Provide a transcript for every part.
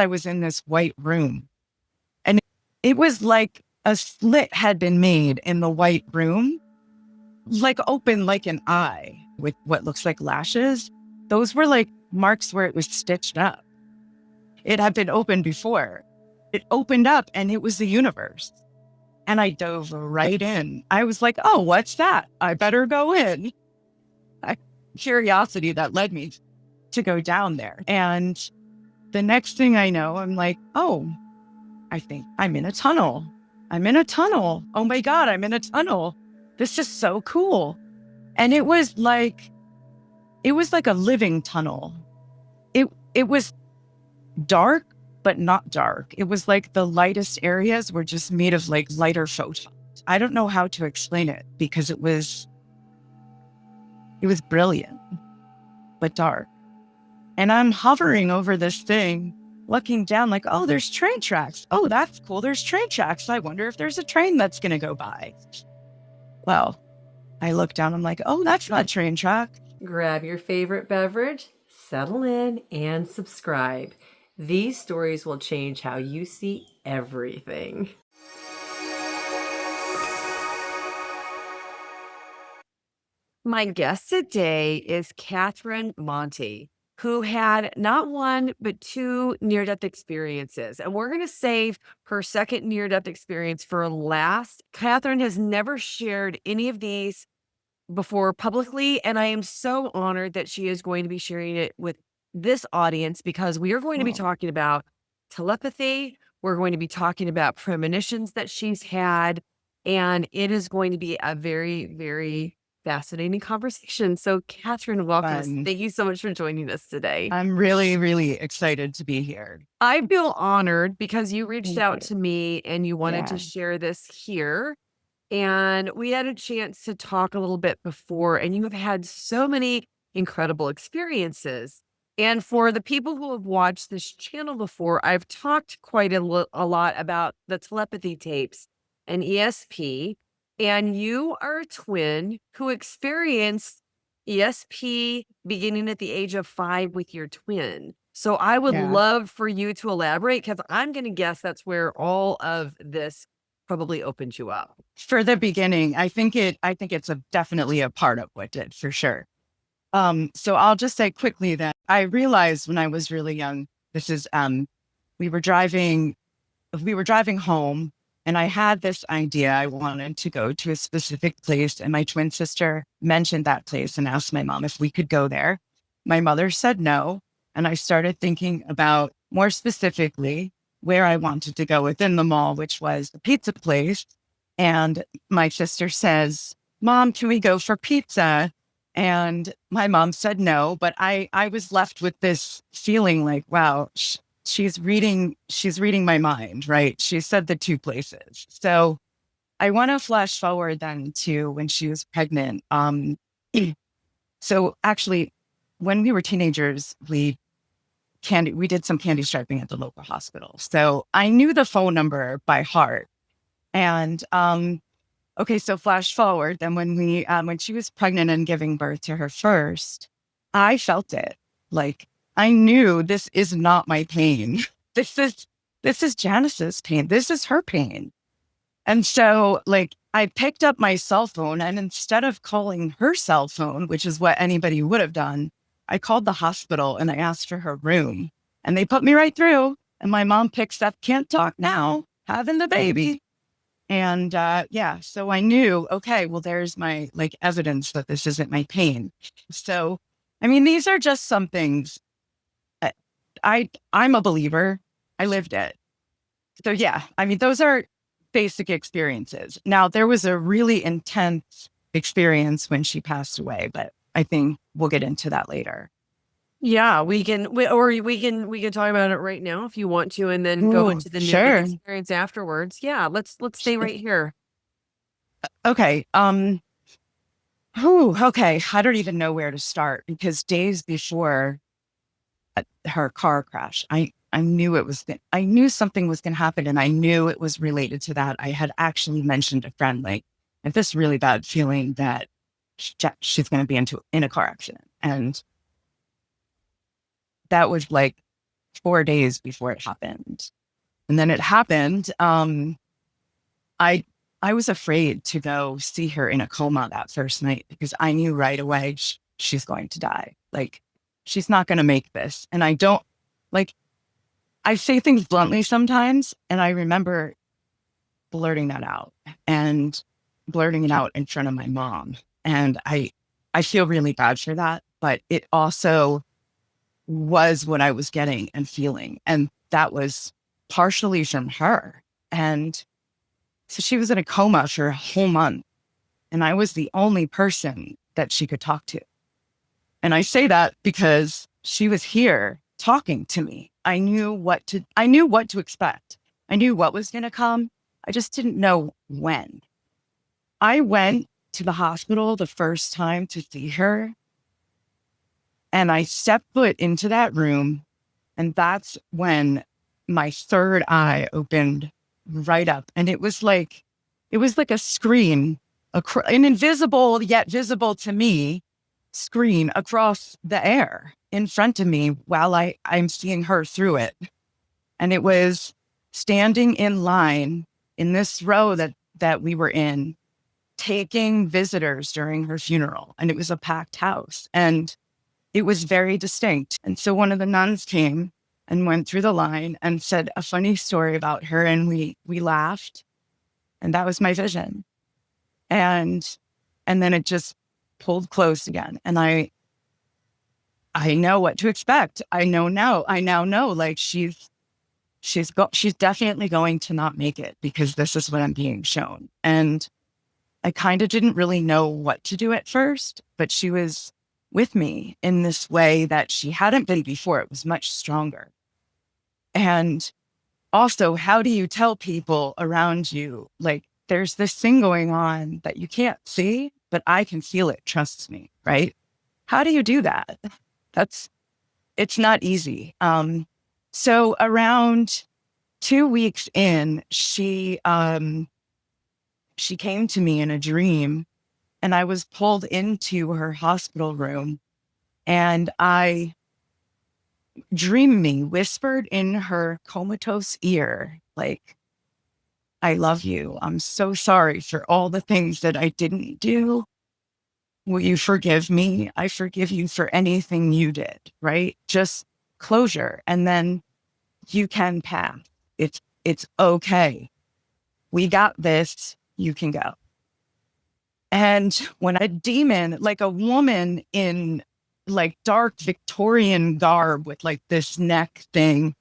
I was in this white room, and it was like a slit had been made in the white room, like open like an eye with what looks like lashes. Those were like marks where it was stitched up. It had been opened before. It opened up and it was the universe. And I dove right in. I was like, oh, what's that? I better go in. Curiosity that led me to go down there. And the next thing I know, I'm like, oh, I think I'm in a tunnel. I'm in a tunnel. Oh my God, I'm in a tunnel. This is so cool. And it was like a living tunnel. It was dark, but not dark. It was like the lightest areas were just made of like lighter photons. I don't know how to explain it because it was brilliant, but dark. And I'm hovering over this thing, looking down like, oh, there's train tracks. Oh, that's cool. There's train tracks. I wonder if there's a train that's going to go by. Well, I look down. I'm like, oh, that's not a train track. Grab your favorite beverage, settle in, and subscribe. These stories will change how you see everything. My guest today is Katherine Monty, who had not one, but two near-death experiences. And we're going to save her second near-death experience for last. Katherine has never shared any of these before publicly, and I am so honored that she is going to be sharing it with this audience because we are going to be talking about telepathy. We're going to be talking about premonitions that she's had, and it is going to be a very, very fascinating conversation. So, Katherine, welcome. Thank you so much for joining us today. I'm really, really excited to be here. I feel honored because you reached out to me and you wanted to share this here. And we had a chance to talk a little bit before, and you have had so many incredible experiences. And for the people who have watched this channel before, I've talked quite a lot about the telepathy tapes and ESP. And you are a twin who experienced ESP beginning at the age of 5 with your twin. So I would love for you to elaborate, because I'm going to guess that's where all of this probably opened you up. For the beginning, I think it's definitely a part of what did, for sure. So I'll just say quickly that I realized when I was really young, this is, we were driving home, and I had this idea. I wanted to go to a specific place, and my twin sister mentioned that place and asked my mom if we could go there. My mother said no. And I started thinking about more specifically where I wanted to go within the mall, which was a pizza place. And my sister says, Mom, can we go for pizza? And my mom said no, but I was left with this feeling like, wow, she's reading my mind, right? She said the two places. So I want to flash forward then to when she was pregnant. So actually, when we were teenagers, we did some candy striping at the local hospital. So I knew the phone number by heart. And okay, so flash forward. Then when she was pregnant and giving birth to her first, I felt it. Like, I knew this is not my pain. This is Janice's pain. This is her pain. And so, like, I picked up my cell phone, and instead of calling her cell phone, which is what anybody would have done, I called the hospital and I asked for her room, and they put me right through. And my mom picks up, can't talk now, having the baby. And so I knew, okay, well, there's my like evidence that this isn't my pain. So, I mean, these are just some things. I'm a believer. I lived it. So yeah, I mean, those are basic experiences. Now, there was a really intense experience when she passed away, but I think we'll get into that later. Yeah, we can talk about it right now if you want to, and then go into the new experience afterwards. Yeah, let's stay right here. Okay. Okay. I don't even know where to start, because days before her car crash, I knew something was going to happen, and I knew it was related to that. I had actually mentioned a friend, like, I have this really bad feeling that she's going to be in a car accident. And that was like 4 days before it happened. And then it happened. I I was afraid to go see her in a coma that first night because I knew right away she's going to die. Like, she's not going to make this. And I don't like, I say things bluntly sometimes. And I remember blurting that out and blurting it out in front of my mom. And I feel really bad for that, but it also was what I was getting and feeling. And that was partially from her. And so she was in a coma for a whole month, and I was the only person that she could talk to. And I say that because she was here talking to me. I knew what to expect. I knew what was going to come. I just didn't know when. I went to the hospital the first time to see her, and I stepped foot into that room, and that's when my third eye opened right up. And it was like a screen, an invisible yet visible to me screen across the air in front of me while I'm seeing her through it. And it was standing in line in this row that we were in, taking visitors during her funeral. And it was a packed house. And it was very distinct. And so one of the nuns came and went through the line and said a funny story about her. And we laughed. And that was my vision. And then it just pulled close again. And I know what to expect. I now know, like, she's definitely going to not make it because this is what I'm being shown. And I kind of didn't really know what to do at first, but she was with me in this way that she hadn't been before. It was much stronger. And also, how do you tell people around you, like, there's this thing going on that you can't see, but I can feel it. Trust me, right? How do you do that? It's not easy. So around 2 weeks in, she came to me in a dream, and I was pulled into her hospital room, and I dreamingly whispered in her comatose ear, like, I love you. I'm so sorry for all the things that I didn't do. Will you forgive me? I forgive you for anything you did, right? Just closure. And then you can pass. It's okay. We got this. You can go. And when a demon, like a woman in like dark Victorian garb with like this neck thing,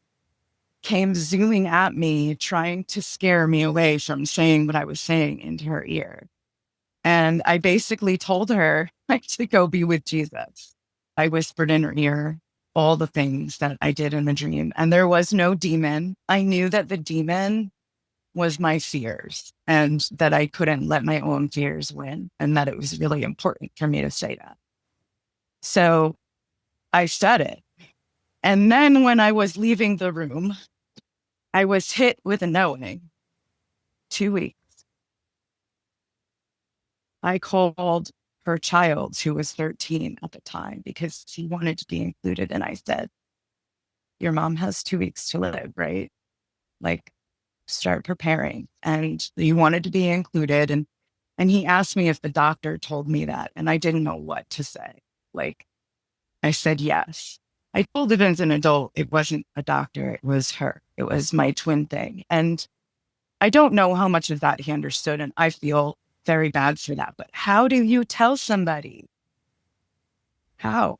came zooming at me, trying to scare me away from saying what I was saying into her ear. And I basically told her like to go be with Jesus. I whispered in her ear all the things that I did in the dream. And there was no demon. I knew that the demon was my fears and that I couldn't let my own fears win, and that it was really important for me to say that. So I said it. And then when I was leaving the room, I was hit with a knowing. 2 weeks. I called her child, who was 13 at the time, because she wanted to be included. And I said, your mom has 2 weeks to live, right? Like, start preparing. And you wanted to be included. And he asked me if the doctor told me that. And I didn't know what to say. Like, I said yes. I told it as an adult. It wasn't a doctor. It was her. It was my twin thing. And I don't know how much of that he understood. And I feel very bad for that. But how do you tell somebody? How?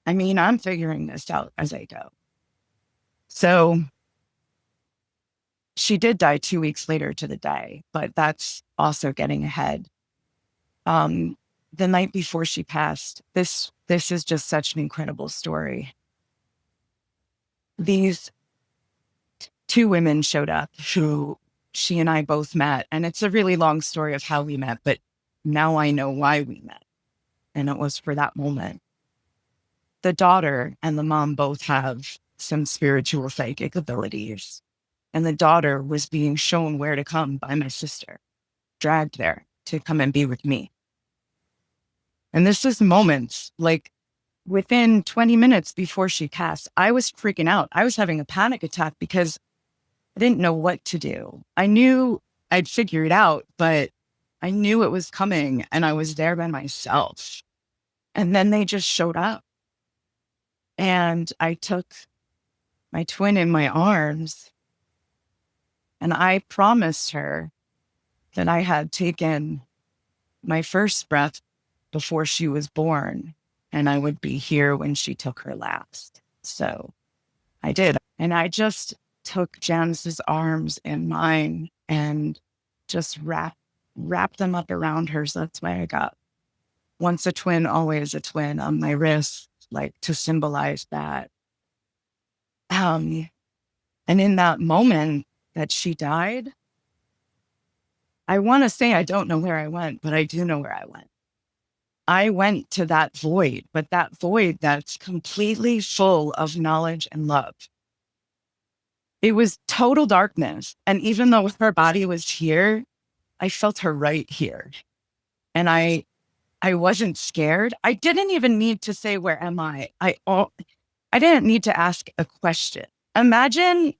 I mean, I'm figuring this out as I go. So she did die 2 weeks later to the day, but that's also getting ahead. The night before she passed, this is just such an incredible story. These two women showed up who she and I both met. And it's a really long story of how we met, but now I know why we met. And it was for that moment. The daughter and the mom both have some spiritual psychic abilities. And the daughter was being shown where to come by my sister, dragged there to come and be with me. And this is moments like within 20 minutes before she passed, I was freaking out. I was having a panic attack because I didn't know what to do. I knew I'd figure it out, but I knew it was coming and I was there by myself. And then they just showed up. And I took my twin in my arms and I promised her that I had taken my first breath before she was born and I would be here when she took her last. So I did. And I just took Janice's arms in mine and just wrapped them up around her. So that's why I got once a twin, always a twin on my wrist, like to symbolize that. And in that moment that she died, I want to say I don't know where I went, but I do know where I went. I went to that void, but that void that's completely full of knowledge and love. It was total darkness. And even though her body was here, I felt her right here. And I wasn't scared. I didn't even need to say, where am I? I didn't need to ask a question. Imagine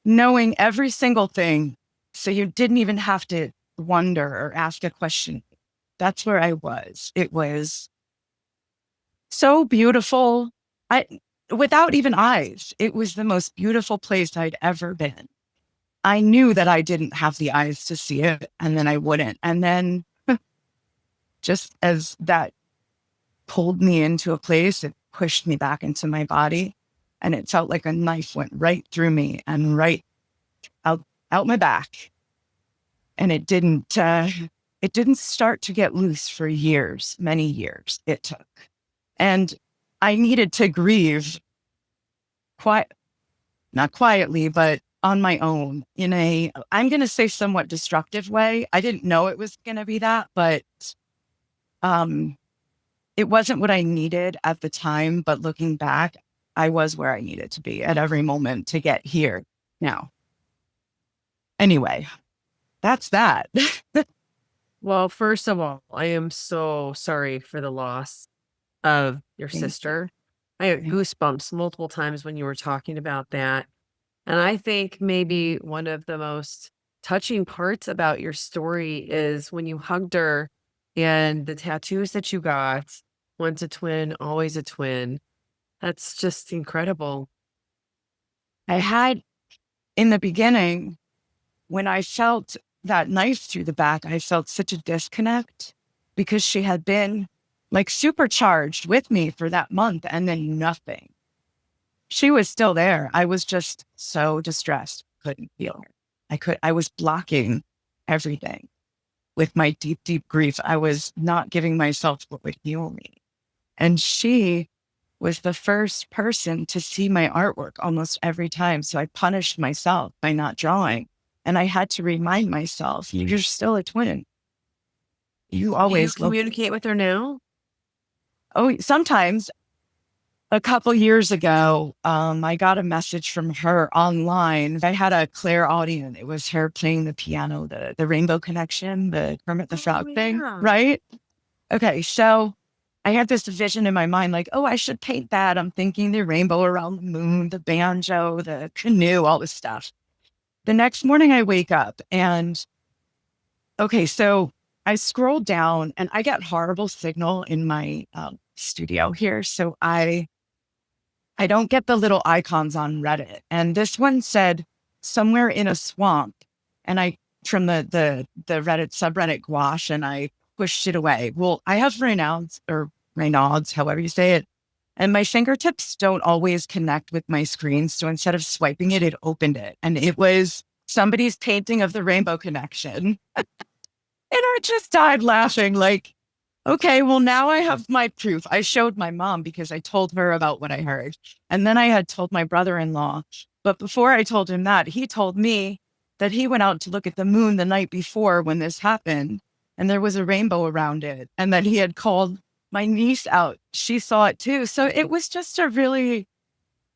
knowing every single thing so you didn't even have to wonder or ask a question. That's where I was. It was so beautiful. Without even eyes, it was the most beautiful place I'd ever been. I knew that I didn't have the eyes to see it, and then I wouldn't. And then just as that pulled me into a place, it pushed me back into my body, and it felt like a knife went right through me and right out my back. And it didn't start to get loose for years, many years it took. And I needed to grieve not quietly, but on my own in I'm going to say somewhat destructive way. I didn't know it was going to be that, but it wasn't what I needed at the time. But looking back, I was where I needed to be at every moment to get here now. Anyway, that's that. Well, first of all, I am so sorry for the loss of your sister. I had goosebumps multiple times when you were talking about that. And I think maybe one of the most touching parts about your story is when you hugged her and the tattoos that you got, once a twin, always a twin. That's just incredible. I had in the beginning, when I felt that knife through the back, I felt such a disconnect because she had been like supercharged with me for that month and then nothing. She was still there. I was just so distressed. Couldn't feel her. I was blocking everything with my deep, deep grief. I was not giving myself what would heal me. And she was the first person to see my artwork almost every time. So I punished myself by not drawing. And I had to remind myself, you're still a twin. You always Do you communicate with her now? Oh, sometimes. A couple years ago, I got a message from her online. I had a clairaudient. It was her playing the piano, the Rainbow Connection, the Kermit the Frog thing, right? Okay, so I had this vision in my mind, like, oh, I should paint that. I'm thinking the rainbow around the moon, the banjo, the canoe, all this stuff. The next morning I wake up and, okay, so I scroll down and I get horrible signal in my studio here. So I don't get the little icons on Reddit. And this one said somewhere in a swamp. And I, from the Reddit subreddit gouache, and I pushed it away. Well, I have Raynaud's, however you say it. And my fingertips don't always connect with my screen. So instead of swiping it, it opened it. And it was somebody's painting of the Rainbow Connection. And I just died laughing like, okay, well, now I have my proof. I showed my mom because I told her about what I heard. And then I had told my brother-in-law. But before I told him that, he told me that he went out to look at the moon the night before when this happened. And there was a rainbow around it. And that he had called my niece out. She saw it too. So it was just a really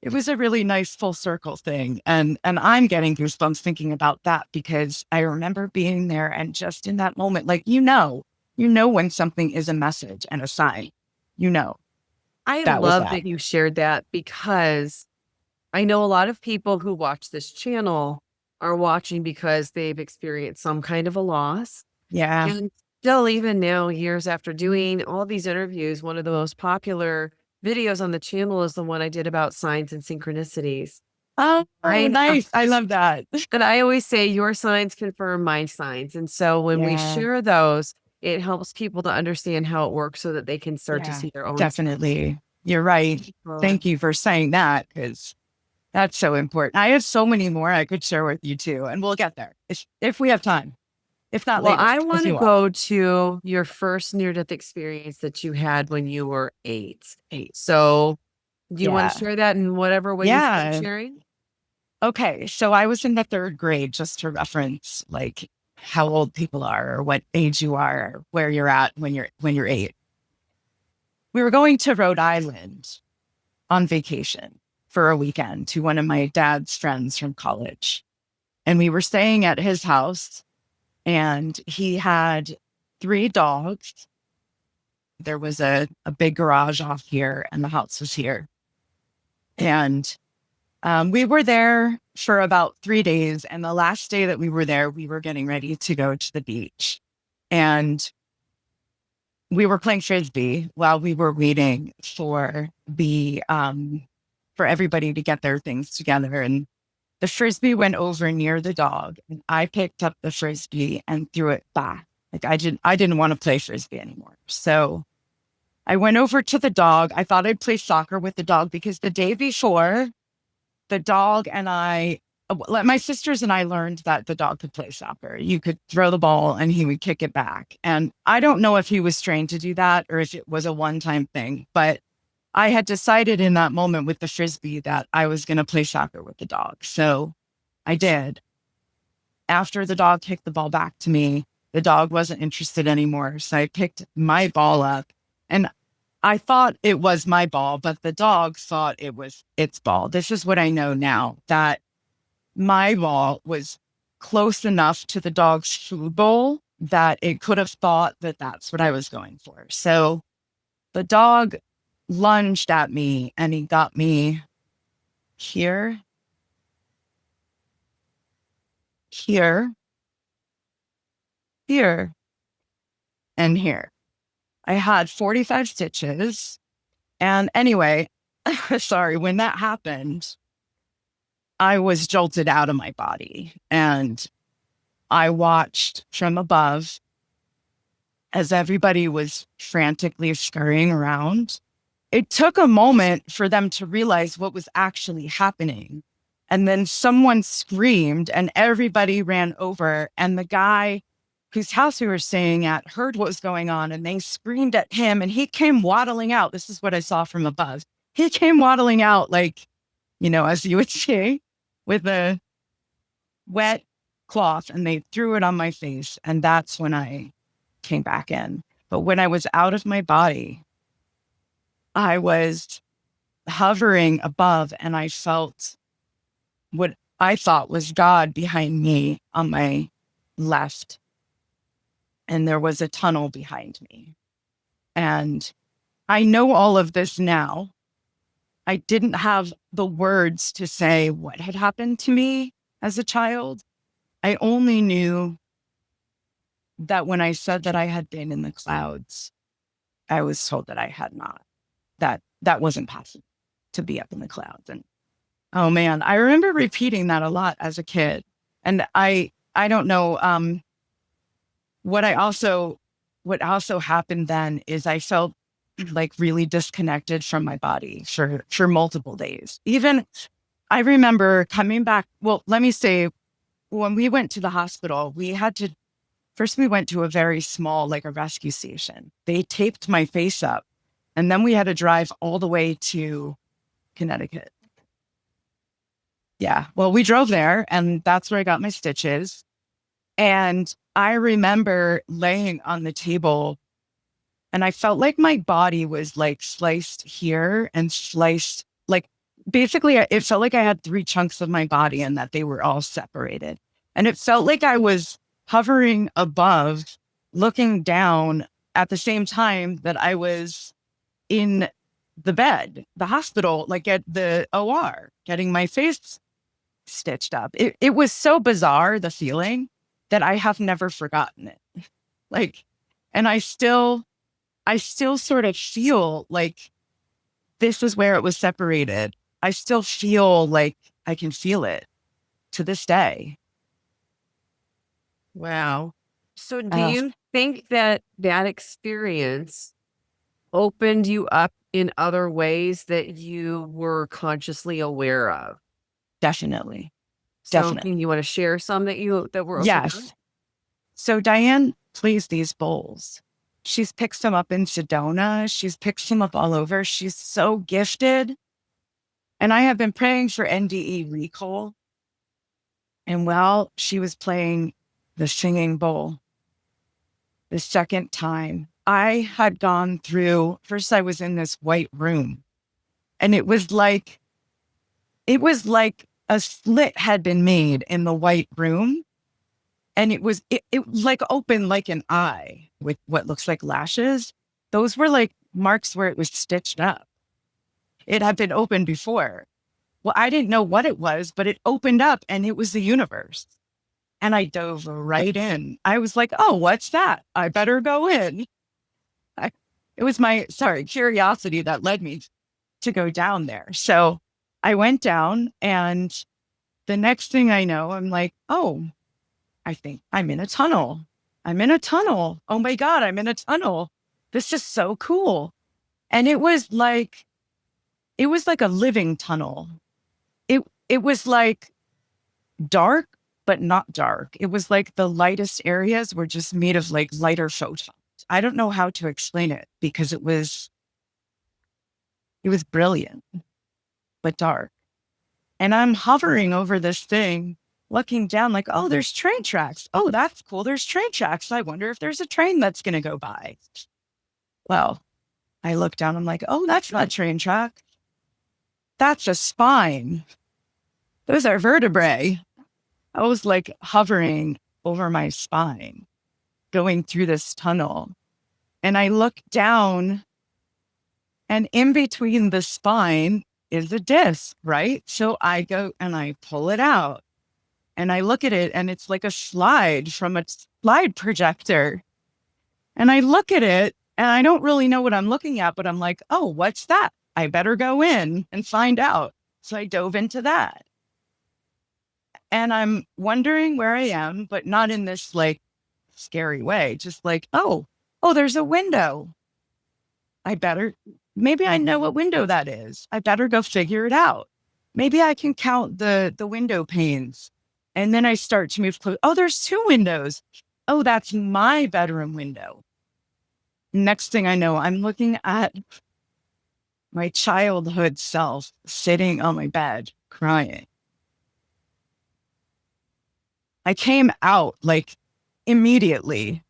nice full circle thing. And I'm getting goosebumps thinking about that because I remember being there and just in that moment, like, you know when something is a message and a sign, I that was love that. that you shared that because I know a lot of people who watch this channel are watching because they've experienced some kind of a loss. Yeah. And still, even now, years after doing all these interviews, one of the most popular videos on the channel is the one I did about signs and synchronicities. Oh, I nice. I love that. And I always say your signs confirm my signs. And so when we Yeah. share those, it helps people to understand how it works so that they can start to Yeah, see their own definitely. You're right. signs. Thank you for saying that because that's so important. I have so many more I could share with you too, and we'll get there if we have time. If not Well, later, I as want to you want. go to your first near death experience that you had when you were 8. Eight. So, do you want to Yeah. share that in whatever way you feel like Yeah. sharing? Okay. So I was in the third grade, just to reference like how old people are or what age you are or where you're at when you're 8. We were going to Rhode Island on vacation for a weekend to one of my dad's friends from college. And we were staying at his house, and he had 3 dogs. There was a big garage off here, and the house was here. And we were there for about 3 days. And the last day that we were there, we were getting ready to go to the beach. And we were playing frisbee while we were waiting for everybody to get their things together. And the frisbee went over near the dog, and I picked up the frisbee and threw it back. Like I didn't want to play frisbee anymore. So I went over to the dog. I thought I'd play soccer with the dog because the day before, the dog and my sisters and I learned that the dog could play soccer. You could throw the ball and he would kick it back. And I don't know if he was trained to do that or if it was a one-time thing, but I had decided in that moment with the frisbee that I was going to play soccer with the dog. So I did. After the dog kicked the ball back to me, the dog wasn't interested anymore. So I picked my ball up, and I thought it was my ball, but the dog thought it was its ball. This is what I know now, that my ball was close enough to the dog's food bowl that it could have thought that that's what I was going for. So the dog lunged at me and he got me here, here, here, and here. I had 45 stitches. And anyway, sorry, when that happened, I was jolted out of my body and I watched from above as everybody was frantically scurrying around. It took a moment for them to realize what was actually happening. And then someone screamed and everybody ran over. And the guy whose house we were staying at heard what was going on and they screamed at him and he came waddling out. This is what I saw from above. He came waddling out like, as you would say, with a wet cloth and they threw it on my face. And that's when I came back in. But when I was out of my body, I was hovering above and I felt what I thought was God behind me on my left. And there was a tunnel behind me. And I know all of this now. I didn't have the words to say what had happened to me as a child. I only knew that when I said that I had been in the clouds, I was told that I had not, that wasn't possible to be up in the clouds. And oh man, I remember repeating that a lot as a kid. And I don't know, what also happened then is I felt like really disconnected from my body for multiple days. Even I remember coming back. Well, let me say, when we went to the hospital, we went to a very small, like a rescue station. They taped my face up and then we had to drive all the way to Connecticut. Yeah. Well, we drove there and that's where I got my stitches. And I remember laying on the table and I felt like my body was like sliced here and sliced, like basically it felt like I had 3 chunks of my body and that they were all separated. And it felt like I was hovering above, looking down at the same time that I was in the bed, the hospital, like at the OR, getting my face stitched up. It was so bizarre, the feeling, that I have never forgotten it. Like, and I still sort of feel like this is where it was separated. I still feel like I can feel it to this day. Wow. So do Uh, you think that that experience opened you up in other ways that you were consciously aware of? Definitely. So can Definitely. you want to share some that were opened up? Yes. So Diane plays these bowls. She's picked them up in Sedona. She's picked them up all over. She's so gifted. And I have been praying for NDE recall. And while she was playing the singing bowl, the second time, I had gone through, first I was in this white room, and it was like a slit had been made in the white room. And it like opened like an eye with what looks like lashes. Those were like marks where it was stitched up. It had been opened before. Well, I didn't know what it was, but it opened up and it was the universe. And I dove right in. I was like, oh, what's that? I better go in. I, it was my, curiosity that led me to go down there. So I went down, and the next thing I know, I'm like, oh, I think I'm in a tunnel. I'm in a tunnel. Oh my God, I'm in a tunnel. This is so cool. And it was like a living tunnel. It was like dark, but not dark. It was like the lightest areas were just made of like lighter photons. I don't know how to explain it because it was brilliant, but dark. And I'm hovering over this thing, looking down like, oh, there's train tracks. Oh, that's cool. There's train tracks. I wonder if there's a train that's going to go by. Well, I look down. I'm like, oh, that's not a train track. That's a spine. Those are vertebrae. I was like hovering over my spine, going through this tunnel. And I look down, and in between the spine is a disc, right? So I go and I pull it out. And I look at it, and it's like a slide from a slide projector. And I look at it, and I don't really know what I'm looking at, but I'm like, oh, what's that? I better go in and find out. So I dove into that. And I'm wondering where I am, but not in this like scary way. Just like, oh, there's a window. Maybe I know what window that is. I better go figure it out. Maybe I can count the window panes. And then I start to move close. Oh, there's two windows. Oh, that's my bedroom window. Next thing I know, I'm looking at my childhood self sitting on my bed crying. I came out like immediately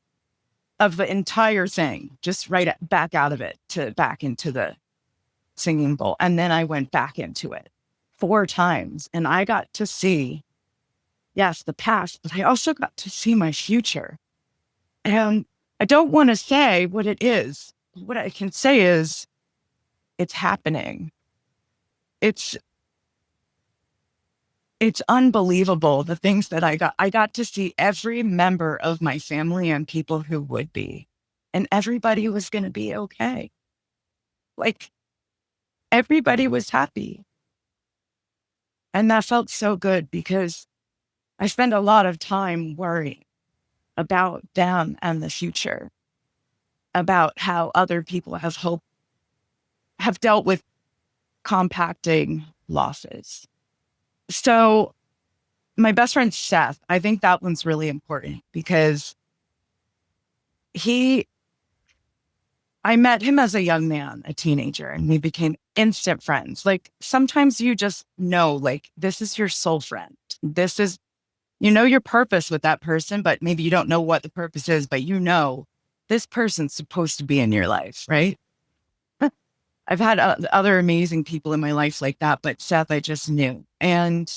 of the entire thing, just right back out of it to back into the singing bowl. And then I went back into it 4 times, and I got to see, yes, the past, but I also got to see my future. And I don't want to say what it is. What I can say is it's happening. It's unbelievable, the things that I got. I got to see every member of my family and people who would be, and everybody was going to be okay. Like everybody was happy. And that felt so good because I spend a lot of time worrying about them and the future, about how other people have dealt with compacting losses. So my best friend, Seth, I think that one's really important because I met him as a young man, a teenager, and we became instant friends. Like sometimes you just know, like, this is your soul friend. This is, you know, your purpose with that person, but maybe you don't know what the purpose is, but you know, this person's supposed to be in your life, right? I've had other amazing people in my life like that, but Seth, I just knew. And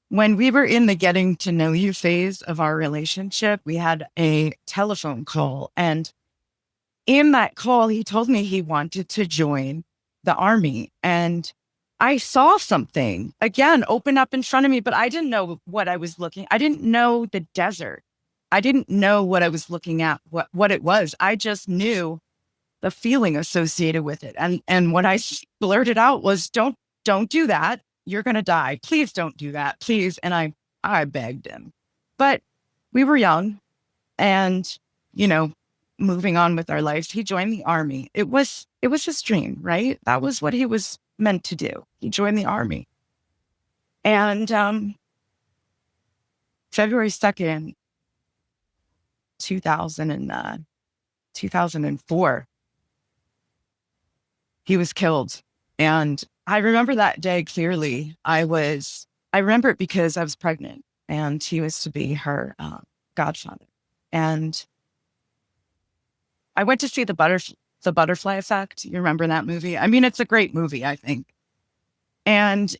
when we were in the getting to know you phase of our relationship, we had a telephone call. And in that call, he told me he wanted to join the army, and I saw something again open up in front of me, but I didn't know what I was looking. I didn't know the desert. I didn't know what I was looking at, what it was. I just knew the feeling associated with it. And what I blurted out was, don't do that. You're going to die. Please don't do that. Please. And I begged him, but we were young and, you know, moving on with our lives. He joined the army. It was his dream, right? That was what he was meant to do. He joined the army. And, February 2nd, 2004, he was killed. And I remember that day clearly. I remember it because I was pregnant and he was to be her godfather. And I went to see the Butterfly Effect. You remember that movie? I mean, it's a great movie, I think. And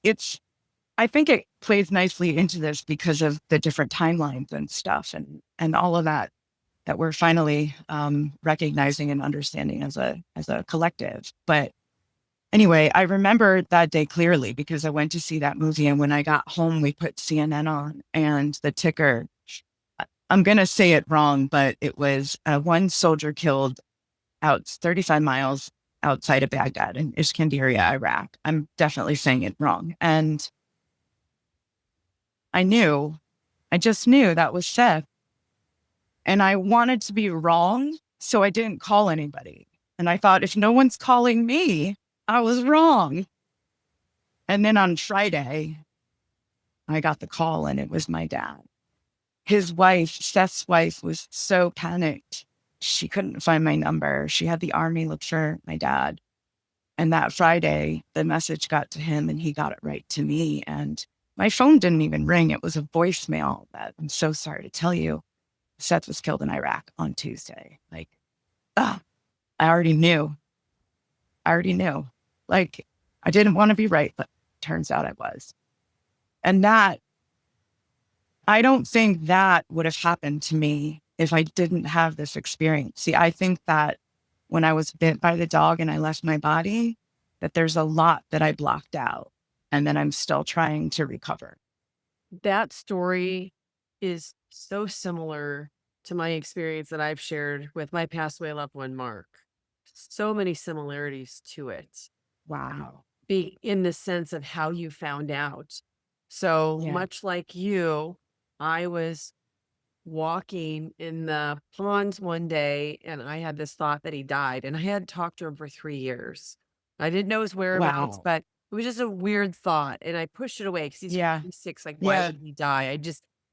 I think it plays nicely into this because of the different timelines and stuff and all of that we're finally recognizing and understanding as a collective. But anyway, I remember that day clearly because I went to see that movie. And when I got home, we put CNN on and the ticker, I'm going to say it wrong, but it was one soldier killed out 35 miles outside of Baghdad in Iskandaria, Iraq. I'm definitely saying it wrong. And I just knew that was Seth. And I wanted to be wrong, so I didn't call anybody. And I thought, if no one's calling me, I was wrong. And then on Friday, I got the call and it was my dad. His wife, Seth's wife, was so panicked. She couldn't find my number. She had the army look for my dad. And that Friday, the message got to him and he got it right to me. And my phone didn't even ring. It was a voicemail that, I'm so sorry to tell you, Seth was killed in Iraq on Tuesday. Like, I already knew. Like, I didn't want to be right, but turns out I was. And that, I don't think that would have happened to me if I didn't have this experience. See, I think that when I was bit by the dog and I left my body, that there's a lot that I blocked out and that I'm still trying to recover. That story is so similar to my experience that I've shared with my passed away loved one, Mark. So many similarities to it. Wow. Be in the sense of how you found out. So Yeah. much like you, I was walking in the ponds one day and I had this thought that he died, and I hadn't talked to him for 3 years. I didn't know his whereabouts, Wow. but it was just a weird thought and I pushed it away because he's Yeah. 56. Like, why Yeah. would he die?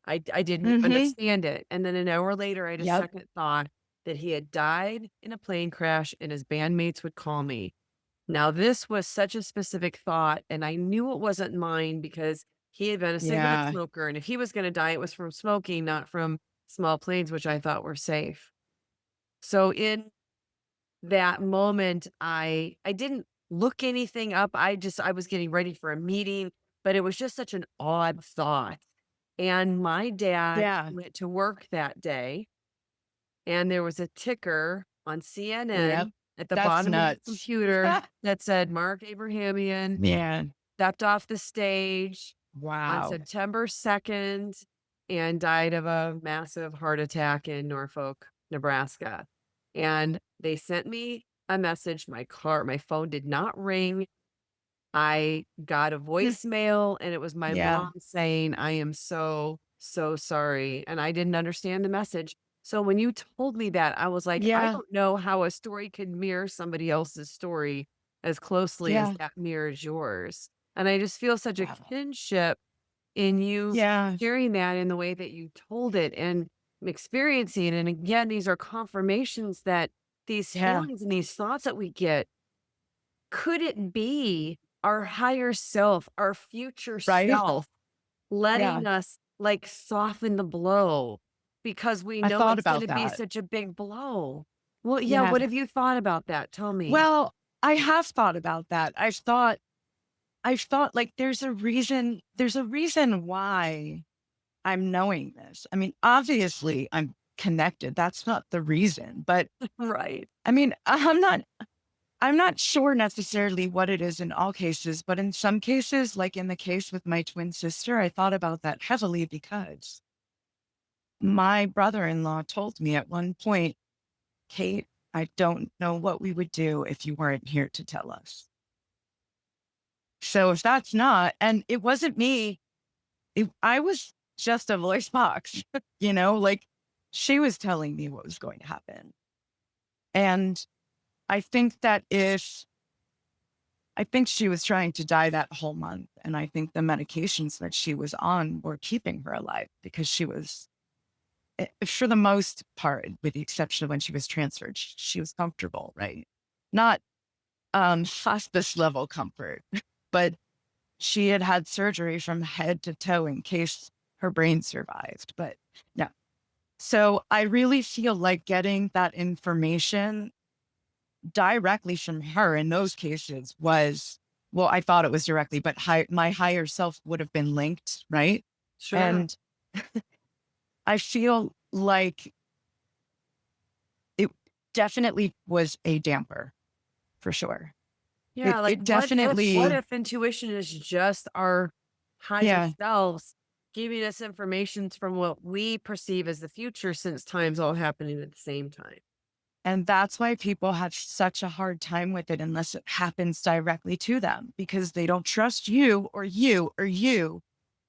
I didn't Mm-hmm. understand it. And then an hour later, I had a Yep. second thought that he had died in a plane crash and his bandmates would call me. Now, this was such a specific thought, and I knew it wasn't mine because he had been a cigarette Yeah. smoker. And if he was going to die, it was from smoking, not from small planes, which I thought were safe. So in that moment, I didn't look anything up. I was getting ready for a meeting, but it was just such an odd thought. And my dad Yeah. went to work that day, and there was a ticker on Yep. CNN at the That's bottom of the nuts. computer that said Mark Abrahamian Man. stepped off the stage on Wow. September 2nd and died of a massive heart attack in Norfolk, Nebraska. And they sent me a message. My phone did not ring. I got a voicemail and it was my Yeah. mom saying, I am so, so sorry. And I didn't understand the message. So when you told me that, I was like, I Yeah. don't know how a story could mirror somebody else's story as closely as Yeah. that mirrors yours. And I just feel such a Wow. kinship in you Yeah. sharing that in the way that you told it and experiencing it. And again, these are confirmations that these Yeah. feelings and these thoughts that we get, could it be our higher self, our future Right? self, Yeah. letting us like soften the blow because we I know thought it's going about to be that. such a big blow? Well, yeah. Yeah. What have you thought about that? Tell me. Well, I have thought about that. I've thought like there's a reason why I'm knowing this. I mean, obviously I'm connected. That's not the reason. But Right. I mean, I'm not sure necessarily what it is in all cases, but in some cases, like in the case with my twin sister, I thought about that heavily because my brother-in-law told me at one point, Kate, I don't know what we would do if you weren't here to tell us. So if that's not, and it wasn't me, I was just a voice box, like she was telling me what was going to happen. And I think that if I think she was trying to die that whole month. And I think the medications that she was on were keeping her alive because she was, for the most part, with the exception of when she was transferred, she was comfortable, right? Not hospice level comfort, but she had had surgery from head to toe in case her brain survived. But no. So I really feel like getting that information directly from her in those cases was, well, I thought it was directly, but my higher self would have been linked, right? Sure. And I feel like it definitely was a damper for sure. Yeah, It like, it what definitely, if intuition is just our higher yeah. selves giving us information from what we perceive as the future, since time's all happening at the same time? And that's why people have such a hard time with it unless it happens directly to them because they don't trust you or you or you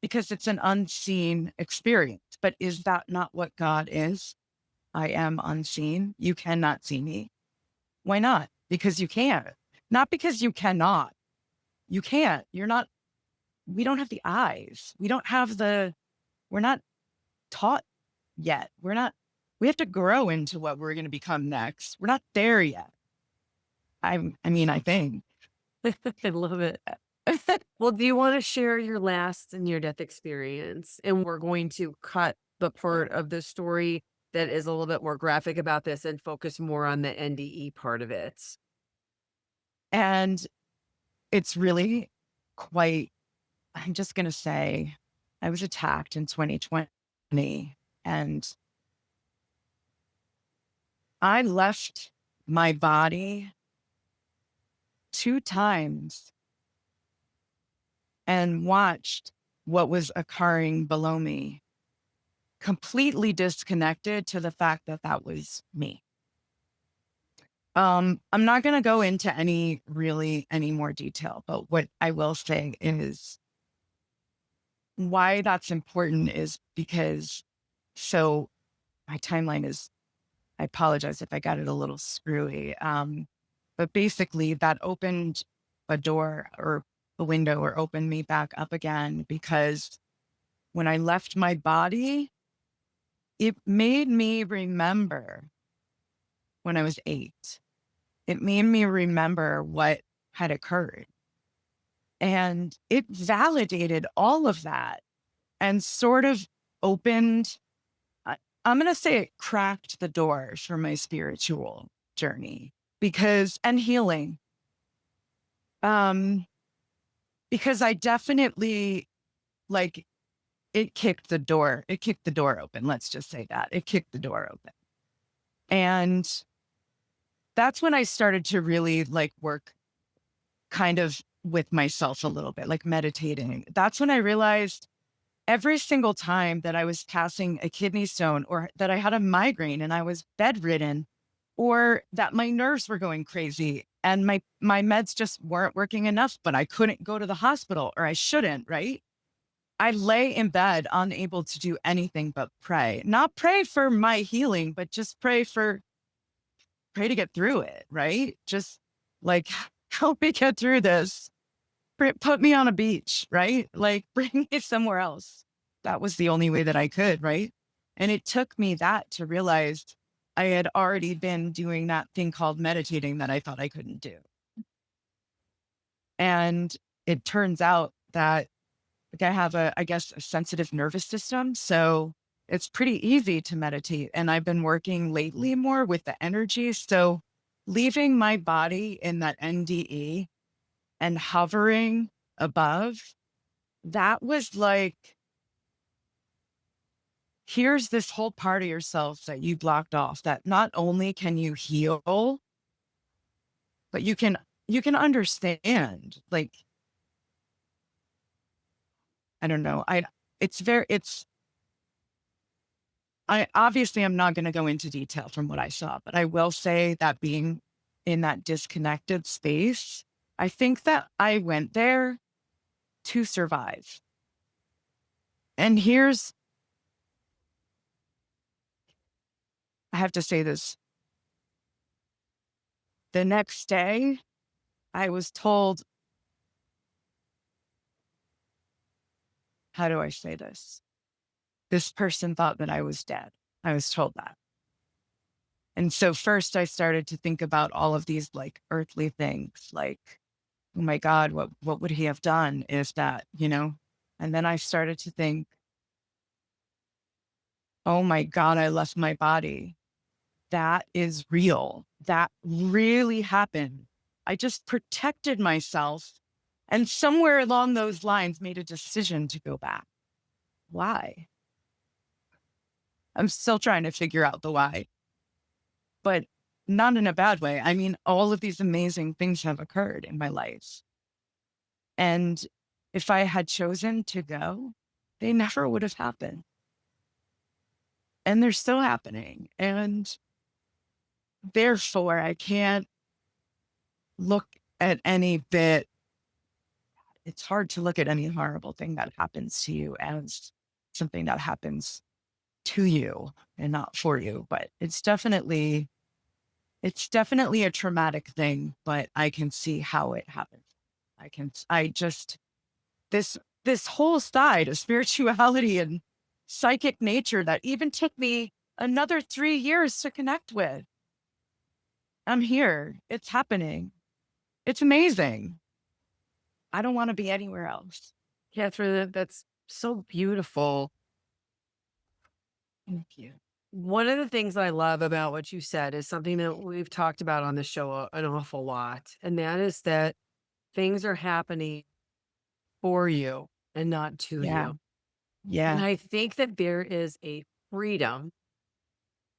because it's an unseen experience. But is that not what God is? I am unseen. You cannot see me. Why not? Because you can't. Not because you cannot. You can't. You're not, we don't have the eyes. We don't have we're not taught yet. We have to grow into what we're going to become next. We're not there yet. I think. I love it. Well, do you want to share your last near death experience? And we're going to cut the part of the story that is a little bit more graphic about this and focus more on the NDE part of it. And it's really quite, I'm just going to say, I was attacked in 2020 and I left my body 2 times and watched what was occurring below me, completely disconnected to the fact that that was me. I'm not going to go into any more detail, but what I will say is why that's important is because, so my timeline is, I apologize if I got it a little screwy. But basically that opened a door or a window or opened me back up again because when I left my body, it made me remember when I was 8. It made me remember what had occurred. And it validated all of that and sort of opened, I'm going to say it cracked the doors for my spiritual journey and healing. Um, because I definitely like it kicked the door open. Let's just say that it kicked the door open. And that's when I started to really like work kind of with myself a little bit, like meditating. That's when I realized every single time that I was passing a kidney stone or that I had a migraine and I was bedridden or that my nerves were going crazy and my meds just weren't working enough, but I couldn't go to the hospital or I shouldn't, right? I lay in bed unable to do anything but pray. Not pray for my healing, but just pray to get through it, right? Just like help me get through this. Put me on a beach, right? Like bring me somewhere else. That was the only way that I could, right? And it took me that to realize I had already been doing that thing called meditating that I thought I couldn't do. And it turns out that like I have I guess, a sensitive nervous system. So it's pretty easy to meditate. And I've been working lately more with the energy. So leaving my body in that NDE and hovering above, that was like, here's this whole part of yourself that you blocked off that not only can you heal, but you can understand, like, I don't know. It's very, it's, I obviously I'm not going to go into detail from what I saw, but I will say that being in that disconnected space, I think that I went there to survive. And here's, I have to say this, the next day, I was told, how do I say this? This person thought that I was dead. I was told that. And so first I started to think about all of these like earthly things, like, oh my God, what would he have done if that, you know? And then I started to think, oh my God, I left my body. That is real. That really happened. I just protected myself and somewhere along those lines made a decision to go back. Why? I'm still trying to figure out the why, but not in a bad way. I mean, all of these amazing things have occurred in my life. And if I had chosen to go, they never would have happened. And they're still happening. And therefore, I can't look at any bit. It's hard to look at any horrible thing that happens to you as something that happens to you and not for you. But it's definitely a traumatic thing, but I can see how it happens. I just, this whole side of spirituality and psychic nature that even took me another 3 years to connect with. I'm here. It's happening. It's amazing. I don't want to be anywhere else. Catherine, that's so beautiful. Thank you. One of the things I love about what you said is something that we've talked about on the show an awful lot. And that is that things are happening for you and not to Yeah. you. And Yeah. I think that there is a freedom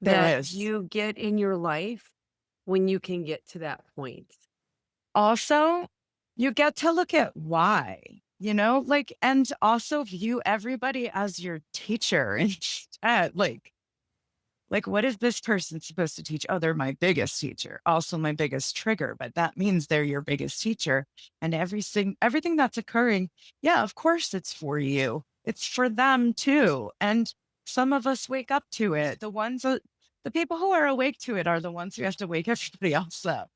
that There is. you get in your life when you can get to that point. Also, you get to look at why, you know, like, and also view everybody as your teacher instead. Like, what is this person supposed to teach? Oh, they're my biggest teacher, also my biggest trigger, but that means they're your biggest teacher. And everything that's occurring, yeah, of course it's for you. It's for them too. And some of us wake up to it. The people who are awake to it are the ones who have to wake everybody else up,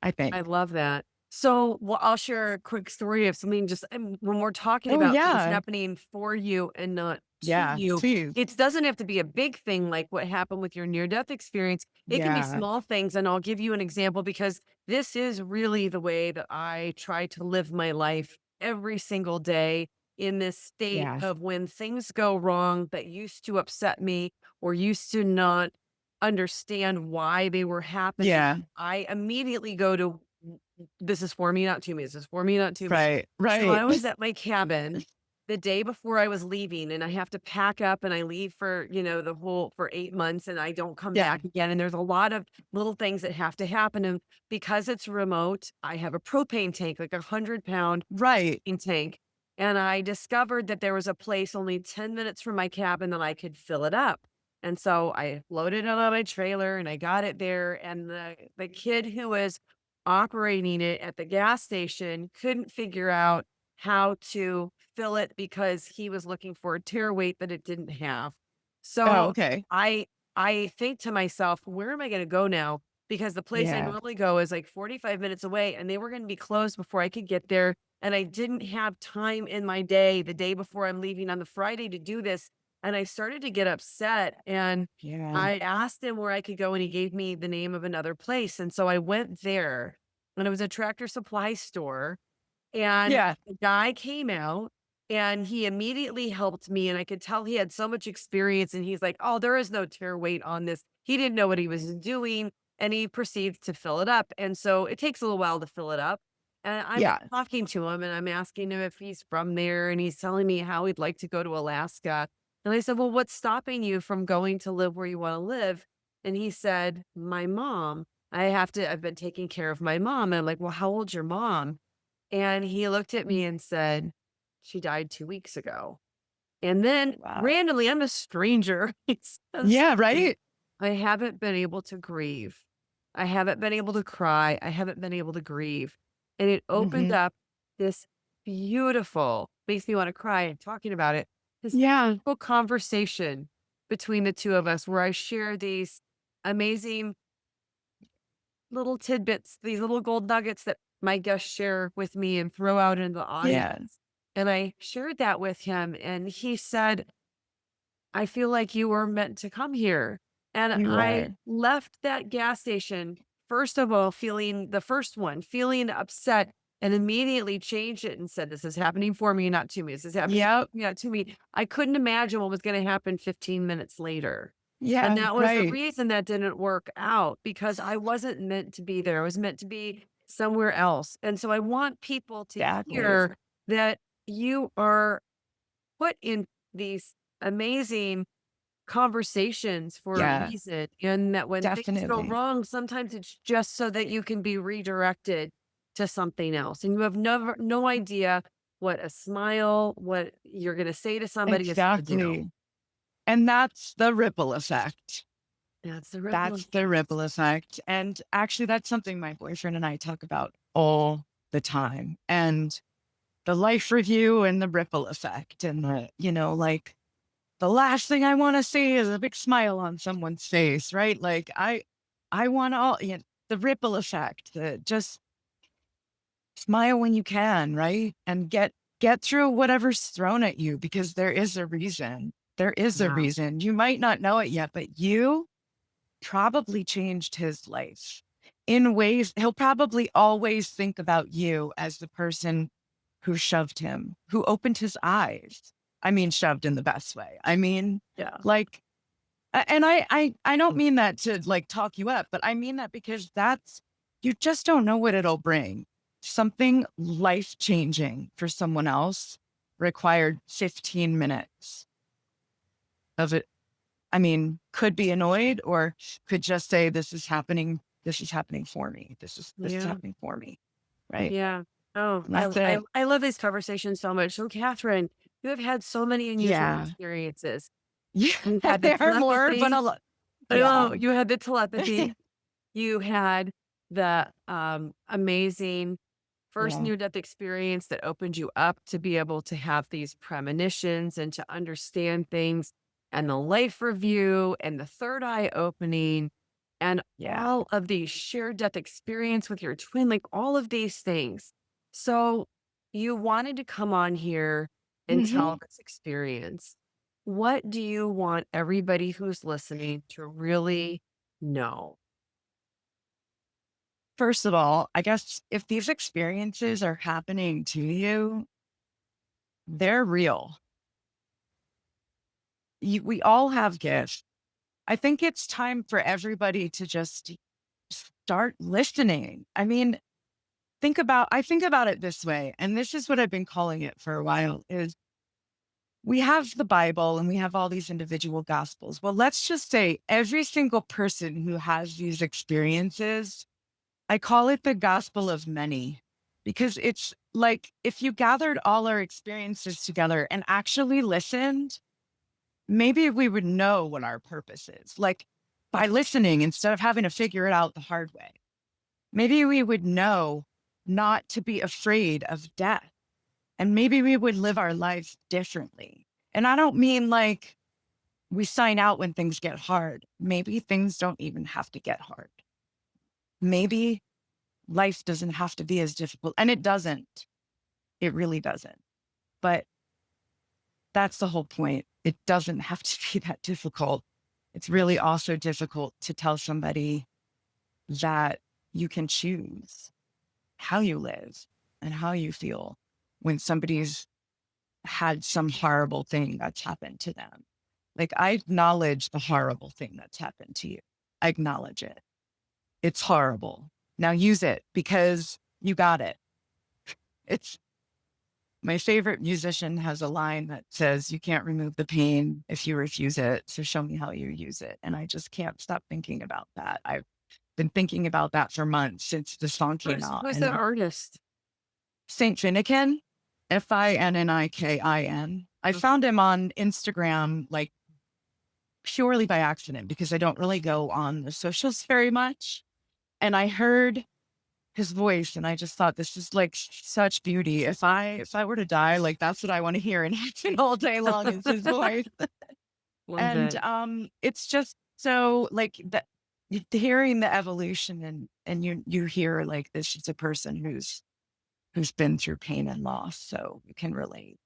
I I think. love that. So, well, I'll share a quick story of something just when we're talking Oh about things yeah. happening for you and not to Yeah. you, Please. it doesn't have to be a big thing like what happened with your near death experience. It can be Yeah. small things. And I'll give you an example because this is really the way that I try to live my life every single day in this state Yeah. of when things go wrong that used to upset me or used to not understand why they were happening. Yeah. I immediately go to this is for me, not to me. This is for me, not to me. Right. So Right. I was at my cabin the day before I was leaving, and I have to pack up and I leave for, the whole for 8 months and I don't come Yeah. back again. And there's a lot of little things that have to happen. And because it's remote, I have a propane tank, like 100-pound Right. tank. And I discovered that there was a place only 10 minutes from my cabin that I could fill it up. And so I loaded it on my trailer and I got it there. And the kid who was operating it at the gas station couldn't figure out how to fill it because he was looking for a tear weight that it didn't have. Oh, So okay. I I think to myself, where am I going to go now? Because the place I Yeah. normally go is like 45 minutes away and they were going to be closed before I could get there. And I didn't have time in my day the day before I'm leaving on the Friday to do this. And I started to get upset and Yeah. I asked him where I could go and he gave me the name of another place. And so I went there and it was a Tractor Supply store. And Yeah. the guy came out and he immediately helped me. And I could tell he had so much experience. And he's like, oh, there is no tear weight on this. He didn't know what he was doing. And he proceeds to fill it up. And so it takes a little while to fill it up. And I'm Yeah. talking to him and I'm asking him if he's from there. And he's telling me how he'd like to go to Alaska. And I said, well, what's stopping you from going to live where you want to live? And he said, my mom. I've been taking care of my mom. And I'm like, well, how old's your mom? And he looked at me and said, she died 2 weeks ago. And then Wow. randomly, I'm a stranger. He says, Yeah, right? I haven't been able to grieve. I haven't been able to cry. I haven't been able to grieve. And it opened Hmm. up this beautiful, makes me want to cry and talking about it, this Yeah. beautiful conversation between the two of us where I share these amazing little tidbits, these little gold nuggets that my guests share with me and throw out in the audience. Yeah. And I shared that with him, and he said, I feel like you were meant to come here. And You I are. left that gas station, first of all, feeling upset, and immediately changed it and said, this is happening for me, not to me. This is happening for Yep. me, not to me. I couldn't imagine what was going to happen 15 minutes later. And Yeah. that was the Right. reason that didn't work out because I wasn't meant to be there. I was meant to be somewhere else. And so I want people to Exactly. hear that you are put in these amazing conversations for a Yeah. reason, and that when things go Definitely. wrong, sometimes it's just so that you can be redirected to something else, and you have no idea what a smile, what you're gonna say to somebody is gonna do. Exactly. And that's the ripple effect. That's the ripple That's the effect. ripple effect. And actually, that's something my boyfriend and I talk about all the time. And the life review and the ripple effect. And like the last thing I want to see is a big smile on someone's face, right? Like I want all, the ripple effect, just smile when you can, right? And get through whatever's thrown at you because there is a reason. There is a Yeah. reason. You might not know it yet, but you probably changed his life in ways he'll probably always think about you as the person who shoved him, who opened his eyes. I mean, shoved in the best way. I mean, Yeah. like, and I don't mean that to like talk you up, but I mean that because that's, you just don't know what it'll bring. Something life changing for someone else required 15 minutes of it. I mean, could be annoyed or could just say, this is happening. This is happening for me. This is Yeah. happening for me. Right. Yeah. Oh, And that's it. I love these conversations so much. So, Catherine, you have had so many unusual Yeah. experiences. Yeah. You've had the There are more, but a telepathy. lot. I Yeah. know, you had the telepathy. You had the, amazing first Yeah. near-death experience that opened you up to be able to have these premonitions and to understand things, and the life review, and the third eye opening, and Yeah. all of these shared death experience with your twin, like, all of these things. So, you wanted to come on here and tell Mhm. this experience. What do you want everybody who's listening to really know? First of all, I guess if these experiences are happening to you, they're real. We all have gifts. I think it's time for everybody to just start listening. I mean, I think about it this way, and this is what I've been calling it for a while is we have the Bible and we have all these individual gospels. Well, let's just say every single person who has these experiences, I call it the gospel of many because it's like if you gathered all our experiences together and actually listened, maybe we would know what our purpose is. Like by listening instead of having to figure it out the hard way. Maybe we would know not to be afraid of death and maybe we would live our lives differently. And I don't mean like we sign out when things get hard. Maybe things don't even have to get hard. Maybe life doesn't have to be as difficult. And it doesn't. It really doesn't. But that's the whole point. It doesn't have to be that difficult. It's really also difficult to tell somebody that you can choose how you live and how you feel when somebody's had some horrible thing that's happened to them. Like I acknowledge the horrible thing that's happened to you. I acknowledge it. It's horrible. Now use it because you got it. It's my favorite musician has a line that says, you can't remove the pain if you refuse it. So show me how you use it. And I just can't stop thinking about that. been thinking about that for months since the song came out. Who's the And artist? Saint Finnegan, Finnikin. I Mm. found him on Instagram like purely by accident because I don't really go on the socials very much. And I heard his voice and I just thought this is like such beauty. If I were to die, like that's what I want to hear and happen all day long is his voice. Love And it. it's just so like that hearing the evolution and you hear like this is a person who's been through pain and loss, so you can relate.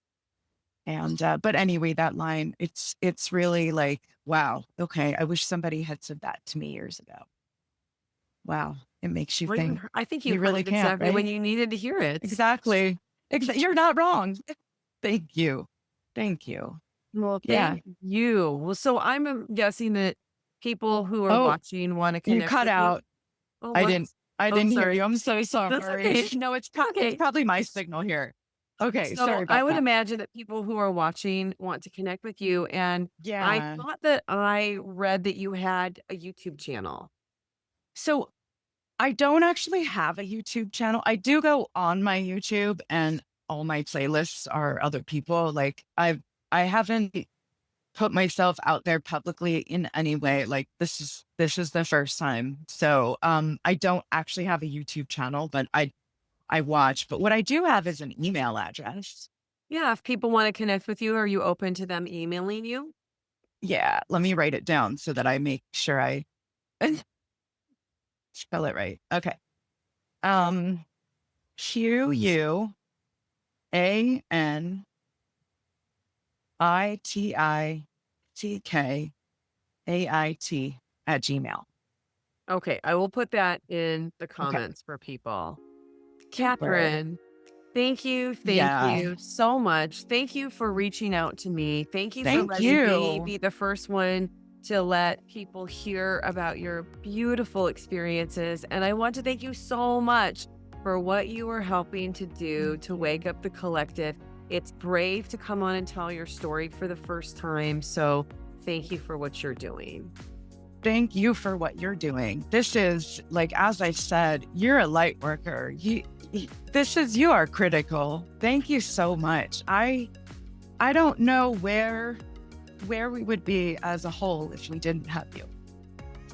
And but anyway, that line, it's really like, wow, okay, I wish somebody had said that to me years ago. Wow, it makes you Well, think. I think you You really heard it can't, exactly when right? you needed to hear it. Exactly. You're not wrong. Thank you. Thank you. Well, Yeah. thank you. Well, so I'm guessing that people who are Oh, watching want to you connect cut with you. out. Oh, I what? didn't I Oh, didn't hear you. sorry. I'm so That's sorry. okay. No, it's Okay. probably my signal here. Okay, So sorry I about would that. imagine that people who are watching want to connect with you. And I Yeah. thought that I read that you had a YouTube channel. So I don't actually have a YouTube channel. I do go on my YouTube and all my playlists are other people. Like I haven't put myself out there publicly in any way. Like this is the first time. So I don't actually have a YouTube channel, but I watch. But what I do have is an email address. Yeah. If people want to connect with you, are you open to them emailing you? Yeah, let me write it down so that I make sure I spell it right. Okay. Um QUANITICKAIT at Gmail. Okay. I will put that in the Okay. comments for people. Super. Catherine, thank Yeah. you so much. Thank you for reaching out to me. Thank you for Thank letting me you. be the first one to let people hear about your beautiful experiences. And I want to thank you so much for what you are helping to do to wake up the collective. It's brave to come on and tell your story for the first time. So thank you for what you're doing. Thank you for what you're doing. This is like, as I said, you're a light worker. You are critical. Thank you so much. I don't know where we would be as a whole if we didn't have you.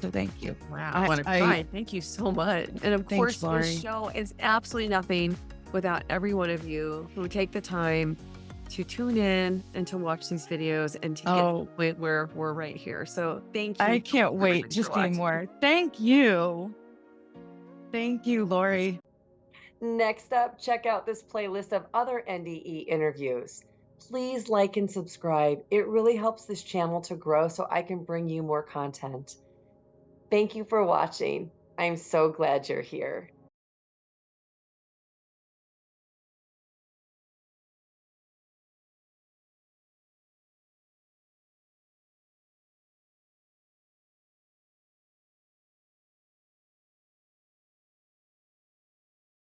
So thank you. Wow. I I, want to I cry. Thank you so much. And of thanks, course, this Lori. show is absolutely nothing without every one of you who take the time to tune in and to watch these videos and to get to the Oh, point where we're right here. So thank I you, can't wait everybody, to for see watching. more. Thank you. Thank you, Lori. Next up, check out this playlist of other NDE interviews. Please like and subscribe. It really helps this channel to grow so I can bring you more content. Thank you for watching. I'm so glad you're here.